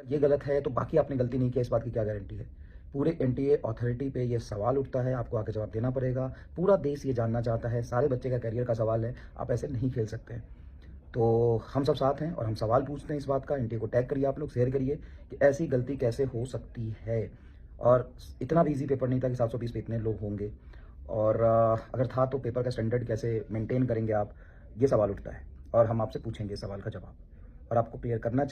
ये गलत है तो बाकी आपने गलती नहीं किया, इस बात की क्या गारंटी है? पूरे एनटीए अथॉरिटी पे ये सवाल उठता है, आपको आके जवाब देना पड़ेगा। पूरा देश ये जानना चाहता है, सारे बच्चे का करियर का सवाल है, आप ऐसे नहीं खेल सकते हैं। तो हम सब साथ हैं और हम सवाल पूछते हैं इस बात का। एनटीए को टैग करिए, आप लोग शेयर करिए कि ऐसी गलती कैसे हो सकती है। और इतना भी ईजी पेपर नहीं था कि 720 पे इतने लोग होंगे, और अगर था तो पेपर का स्टैंडर्ड कैसे मेंटेन करेंगे आप, ये सवाल उठता है और हम आपसे पूछेंगे इस सवाल का जवाब, और आपको क्लियर करना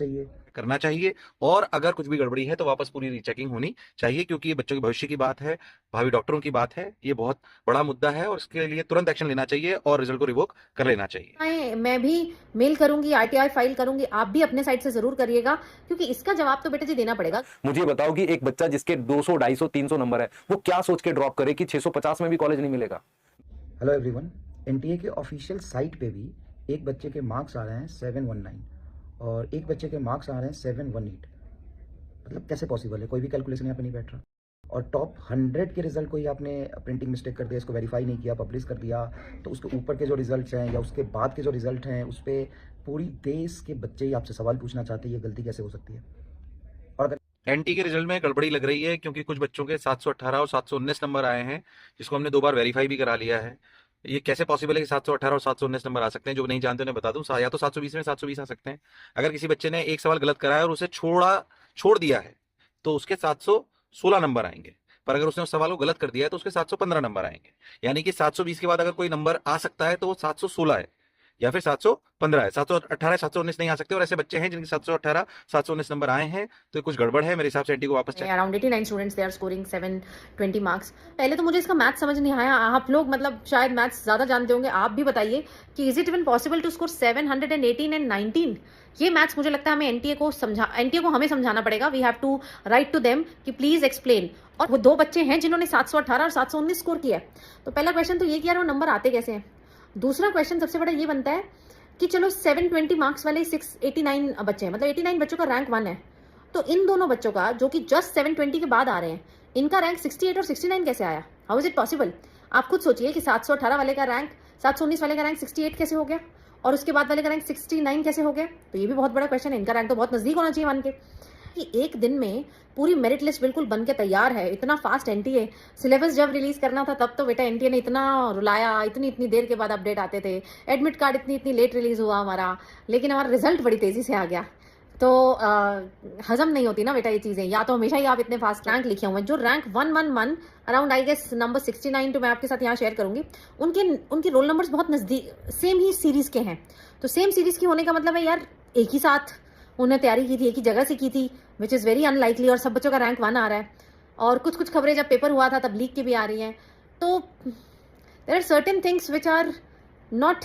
चाहिए। और अगर कुछ भी गड़बड़ी है तो वापस पूरी रीचेकिंग होनी चाहिए, क्योंकि ये बच्चों के भविष्य की बात है, भावी डॉक्टरों की बात है। ये बहुत बड़ा मुद्दा है और इसके लिए तुरंत एक्शन लेना चाहिए और रिजल्ट को रिवोक कर लेना चाहिए। मैं भी मेल करूंगी, आरटीआई फाइल करूंगी, आप भी अपने साइड से जरूर करिएगा, क्योंकि इसका जवाब तो बेटा जी देना पड़ेगा। मुझे बताओ कि एक बच्चा जिसके 200, 250, 300 नंबर है, वो क्या सोच के ड्रॉप करे कि 650 में भी कॉलेज नहीं मिलेगा। हेलो एवरीवन, एनटीए के ऑफिशियल साइट पे भी एक बच्चे के मार्क्स आ रहे हैं 719 और एक बच्चे के मार्क्स आ रहे हैं 718। मतलब कैसे पॉसिबल है? कोई भी कैलकुलेशन यहाँ पे नहीं बैठ रहा। और टॉप 100 के रिजल्ट को ही आपने प्रिंटिंग मिस्टेक कर दिया, इसको वेरीफाई नहीं किया, पब्लिश कर दिया। तो उसके ऊपर के जो रिजल्ट्स हैं या उसके बाद के जो रिजल्ट हैं, उस पर पूरी देश के बच्चे ही आपसे सवाल पूछना चाहते हैं, ये गलती कैसे हो सकती है? और अगर एनटी के रिजल्ट में गड़बड़ी लग रही है, क्योंकि कुछ बच्चों के 718 और 719 नंबर आए हैं, जिसको हमने 2 बार वेरीफाई भी करा लिया है। ये कैसे पॉसिबल है कि 718 और 719 नंबर आ सकते हैं? जो नहीं जानते उन्हें बता दूं, या तो 720 में 720 आ सकते हैं। अगर किसी बच्चे ने एक सवाल गलत कराया और उसे छोड़ दिया है तो उसके 716 नंबर आएंगे। पर अगर उसने उस सवाल को गलत कर दिया है तो उसके 715 नंबर आएंगे। यानी कि 720 के बाद अगर कोई नंबर आ सकता है तो वो 716 है या फिर 715 है। 718, 719 नहीं आ सकते। और ऐसे बच्चे हैं जिनके 718, 719 नंबर आए हैं, तो कुछ गड़बड़ है। मेरे हिसाब से एनटी को वापस चाहिए। Around 89 students they are scoring 720 marks. पहले तो मुझे इसका मैथ समझ नहीं आया, आप लोग मतलब शायद मैथ्स ज्यादा जानते होंगे, आप भी बताइए कि is it even possible to score 718 and 19? ये मैथ्स मुझे लगता है हमें एनटीए को हमें समझाना पड़ेगा। We have to write to them कि प्लीज एक्सप्लेन। और वो 2 बच्चे हैं जिन्होंने 718 और 719 स्कोर किया है। तो पहला क्वेश्चन तो ये कि यार वो नंबर आते कैसे हैं। दूसरा क्वेश्चन सबसे बड़ा ये बनता है कि चलो 720 मार्क्स वाले 689 बच्चे हैं, मतलब 89 बच्चों का रैंक 1 है, तो इन दोनों बच्चों का जो कि जस्ट 720 के बाद आ रहे हैं, इनका रैंक 68 और 69 कैसे आया? How is it possible? आप खुद सोचिए कि 718 वाले का रैंक, 719 वाले का रैंक 68 कैसे हो गया, और उसके बाद वाले का रैंक 69 कैसे हो गया? तो ये भी बहुत बड़ा क्वेश्चन है। इनका रैंक तो बहुत नजदीक होना चाहिए 1 के। कि एक दिन में पूरी मेरिट लिस्ट बिल्कुल बन के तैयार है, इतना फास्ट एनटीए। सिलेबस जब रिलीज करना था तब तो बेटा एनटीए ने इतना रुलाया, इतनी इतनी देर के बाद अपडेट आते थे, एडमिट कार्ड इतनी इतनी लेट रिलीज हुआ हमारा, लेकिन हमारा रिजल्ट बड़ी तेजी से आ गया। तो हजम नहीं होती ना बेटा ये चीजें, या तो हमेशा ही आप इतने फास्ट रैंक लिखे हुए हैं। जो rank 111 around I guess number 69, तो मैं आपके साथ यहाँ शेयर करूंगी, उनके रोल नंबर्स बहुत नजदीक सेम ही सीरीज के हैं। तो सेम सीरीज की होने का मतलब है यार एक ही साथ उन्हें तैयारी की थी, एक ही जगह से की थी, विच इज़ वेरी अनलाइकली। और सब बच्चों का रैंक 1 आ रहा है, और कुछ कुछ खबरें जब पेपर हुआ था तब लीक की भी आ रही हैं। तो there are certain things which are not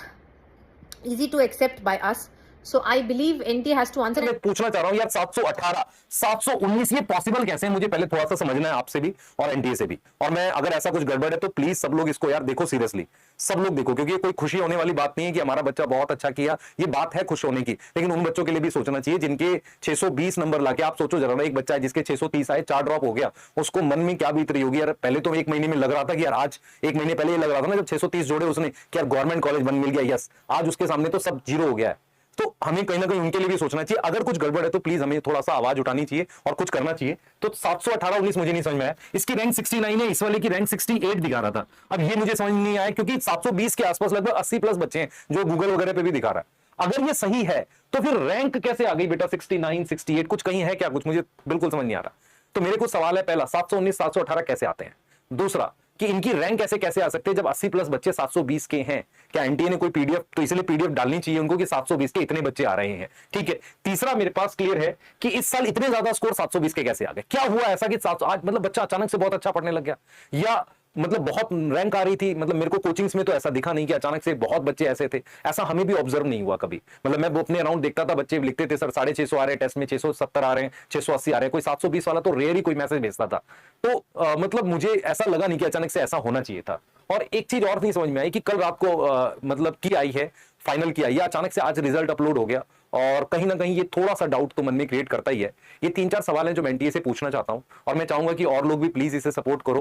easy to accept by us. So I believe NTA has to answer. मैं पूछना चाह रहा हूं यार, 718, 719 ये पॉसिबल कैसे है? मुझे पहले थोड़ा सा समझना है आपसे भी और एनटीए से भी। और मैं अगर ऐसा कुछ गड़बड़ है तो प्लीज सब लोग इसको यार देखो सीरियसली, सब लोग देखो, क्योंकि ये कोई खुशी होने वाली बात नहीं है कि हमारा बच्चा बहुत अच्छा किया। ये बात है खुश होने की, लेकिन उन बच्चों के लिए भी सोचना चाहिए जिनके 620 नंबर लाके, आप सोचो जरा, एक बच्चा है जिसके 630 आए, 4 ड्रॉप हो गया, उसको मन में क्या बीत रही होगी यार। पहले तो 1 महीने में लग रहा था कि यार आज, 1 महीने पहले ये लग रहा था ना जब 630 जोड़े उसने कि यार गवर्नमेंट कॉलेज बन मिल गया, यस। आज उसके सामने तो सब जीरो हो गया है। तो हमें कहीं ना कहीं उनके लिए भी सोचना चाहिए। अगर कुछ गड़बड़ है तो प्लीज हमें थोड़ा सा आवाज उठानी चाहिए और कुछ करना चाहिए। तो 718, 19 मुझे नहीं समझ में आया। इसकी रैंक 69 है, इस वाले की रैंक 68 दिखा रहा था। अब ये मुझे समझ नहीं आया, क्योंकि 720 के आसपास लगभग 80 प्लस बच्चे हैं, जो गूगल वगैरह पे भी दिखा रहा है। अगर ये सही है तो फिर रैंक कैसे आ गई बेटा 69, 68? कुछ कहीं है क्या? कुछ मुझे बिल्कुल समझ नहीं आ रहा। तो मेरे को सवाल है, पहला 719, 718 कैसे आते हैं? दूसरा कि इनकी रैंक कैसे आ सकते हैं जब 80 प्लस बच्चे 720 के हैं? क्या एनटीए ने कोई पीडीएफ, तो इसलिए पीडीएफ डालनी चाहिए उनको कि 720 के इतने बच्चे आ रहे हैं, ठीक है। तीसरा मेरे पास क्लियर है कि इस साल इतने ज्यादा स्कोर 720 के कैसे आ गए? क्या हुआ ऐसा कि 700 आज मतलब बच्चा अचानक से बहुत अच्छा पढ़ने लग गया, या मतलब बहुत रैंक आ रही थी? मतलब मेरे को कोचिंग्स में तो ऐसा दिखा नहीं कि अचानक से बहुत बच्चे ऐसे थे। ऐसा हमें भी ऑब्जर्व नहीं हुआ कभी। मतलब मैं अपने अराउंड देखता था, बच्चे लिखते थे सर 650 आ रहे हैं टेस्ट में, 670 आ रहे हैं, 680 आ रहे हैं, कोई 720 वाला तो रेयर ही कोई मैसेज भेजता था। तो मतलब मुझे ऐसा लगा नहीं कि अचानक से ऐसा होना चाहिए था। और एक चीज और नहीं समझ में आई कि कल रात को मतलब की आई है, फाइनल की आई है, अचानक से आज रिजल्ट अपलोड हो गया, और कहीं ना कहीं ये थोड़ा सा डाउट तो मन में क्रिएट करता ही है। ये 3-4 सवाल हैं जो मैं एनटीए से पूछना चाहता हूं, और मैं चाहूंगा कि और लोग भी प्लीज इसे सपोर्ट करो।